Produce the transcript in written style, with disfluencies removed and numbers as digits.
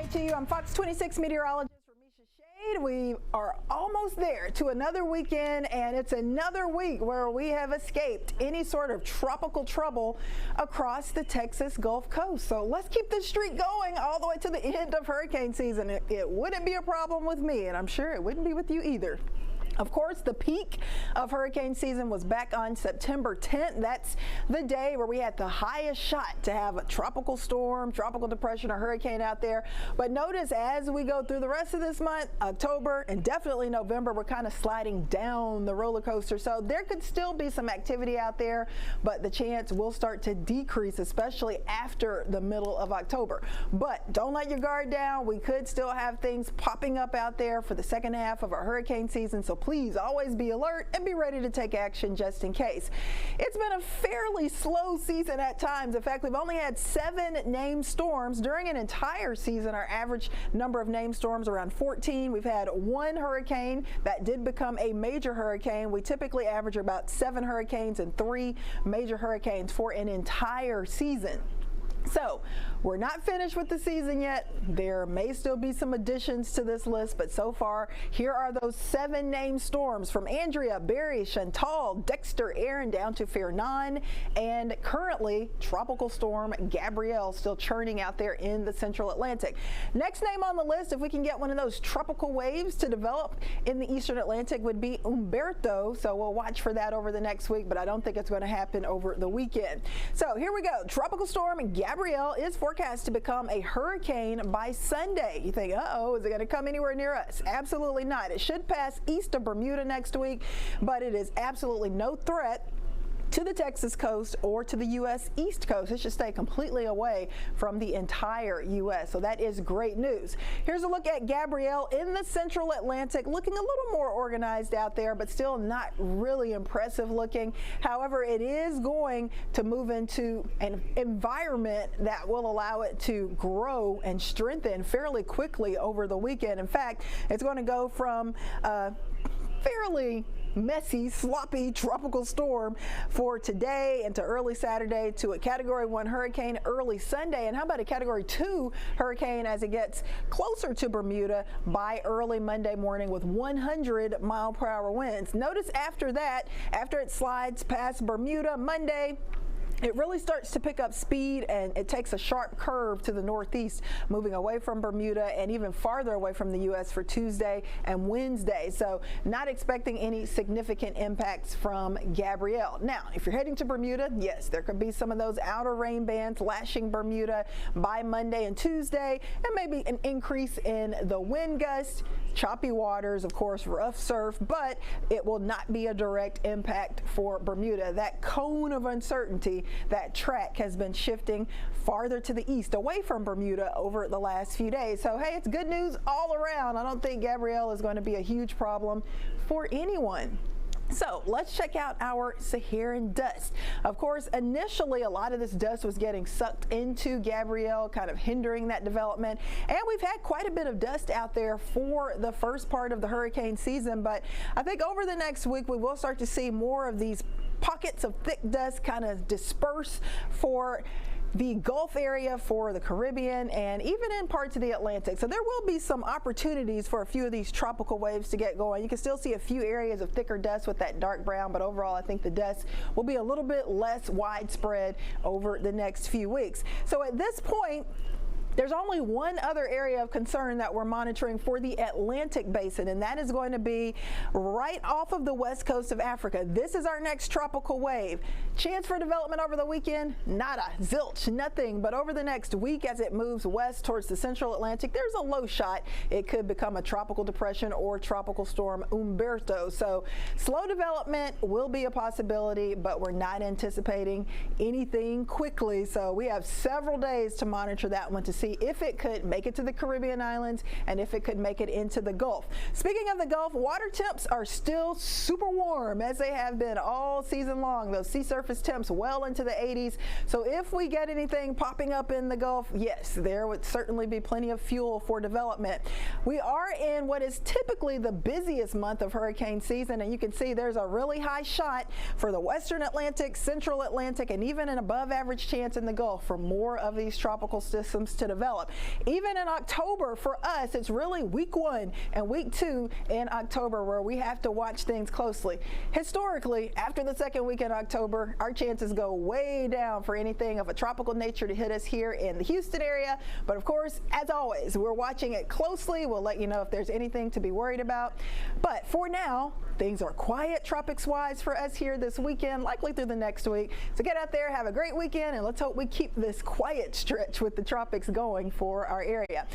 live to you. I'm Fox 26 meteorologist Shade. We are almost there to another weekend, and it's another week where we have escaped any sort of tropical trouble across the Texas Gulf Coast. So let's keep this streak going all the way to the end of hurricane season. It wouldn't be a problem with me, and I'm sure it wouldn't be with you either. Of course, the peak of hurricane season was back on September 10th. That's the day where we had the highest shot to have a tropical storm, tropical depression, or hurricane out there. But notice as we go through the rest of this month, October, and definitely November, we're kind of sliding down the roller coaster. So there could still be some activity out there, but the chance will start to decrease, especially after the middle of October. But don't let your guard down. We could still have things popping up out there for the second half of our hurricane season. So please always be alert and be ready to take action just in case. It's been a fairly slow season at times. In fact, we've only had 7 named storms during an entire season. Our average number of named storms around 14. We've had 1 hurricane that did become a major hurricane. We typically average about 7 hurricanes and 3 major hurricanes for an entire season. So we're not finished with the season yet. There may still be some additions to this list, but so far, here are those 7 named storms from Andrea, Barry, Chantal, Dexter, Aaron, down to Fernan, and currently Tropical Storm Gabrielle still churning out there in the central Atlantic. Next name on the list, if we can get one of those tropical waves to develop in the eastern Atlantic, would be Umberto. So we'll watch for that over the next week, but I don't think it's going to happen over the weekend. So here we go. Tropical Storm Gabrielle is forecast to become a hurricane by Sunday. You think, uh-oh, is it going to come anywhere near us? Absolutely not. It should pass east of Bermuda next week, but it is absolutely no threat to the Texas coast or to the U.S. East Coast. It should stay completely away from the entire U.S. So that is great news. Here's a look at Gabrielle in the central Atlantic, looking a little more organized out there, but still not really impressive looking. However, it is going to move into an environment that will allow it to grow and strengthen fairly quickly over the weekend. In fact, it's going to go from fairly messy, sloppy tropical storm for today into early Saturday to a Category 1 hurricane early Sunday. And how about a Category 2 hurricane as it gets closer to Bermuda by early Monday morning with 100-mile-per-hour winds. Notice after that, after it slides past Bermuda Monday, it really starts to pick up speed, and it takes a sharp curve to the northeast, moving away from Bermuda and even farther away from the U.S. for Tuesday and Wednesday. So not expecting any significant impacts from Gabrielle. Now, if you're heading to Bermuda, yes, there could be some of those outer rain bands lashing Bermuda by Monday and Tuesday, and maybe an increase in the wind gusts, choppy waters, of course, rough surf, but it will not be a direct impact for Bermuda. That cone of uncertainty, that track has been shifting farther to the east away from Bermuda over the last few days. So, hey, it's good news all around. I don't think Gabrielle is going to be a huge problem for anyone. So let's check out our Saharan dust. Of course, initially a lot of this dust was getting sucked into Gabrielle, kind of hindering that development. And we've had quite a bit of dust out there for the first part of the hurricane season. But I think over the next week, we will start to see more of these pockets of thick dust kind of disperse for the Gulf area, for the Caribbean, and even in parts of the Atlantic. So there will be some opportunities for a few of these tropical waves to get going. You can still see a few areas of thicker dust with that dark brown, but overall I think the dust will be a little bit less widespread over the next few weeks. So at this point, there's only one other area of concern that we're monitoring for the Atlantic basin, and that is going to be right off of the west coast of Africa. This is our next tropical wave. Chance for development over the weekend? Nada, zilch, nothing. But over the next week, as it moves west towards the central Atlantic, there's a low shot it could become a tropical depression or tropical storm Umberto. So slow development will be a possibility, but we're not anticipating anything quickly. So we have several days to monitor that one to see if it could make it to the Caribbean islands and if it could make it into the Gulf. Speaking of the Gulf, water temps are still super warm, as they have been all season long. Those sea surface temps well into the 80s. So if we get anything popping up in the Gulf, yes, there would certainly be plenty of fuel for development. We are in what is typically the busiest month of hurricane season, and you can see there's a really high shot for the western Atlantic, central Atlantic, and even an above average chance in the Gulf for more of these tropical systems to develop. develop. Even in October for us, it's really week 1 and week 2 in October where we have to watch things closely. Historically, after the second week in October, our chances go way down for anything of a tropical nature to hit us here in the Houston area. But of course, as always, we're watching it closely. We'll let you know if there's anything to be worried about. But for now, things are quiet tropics-wise for us here this weekend, likely through the next week. So get out there, have a great weekend, and let's hope we keep this quiet stretch with the tropics going for our area.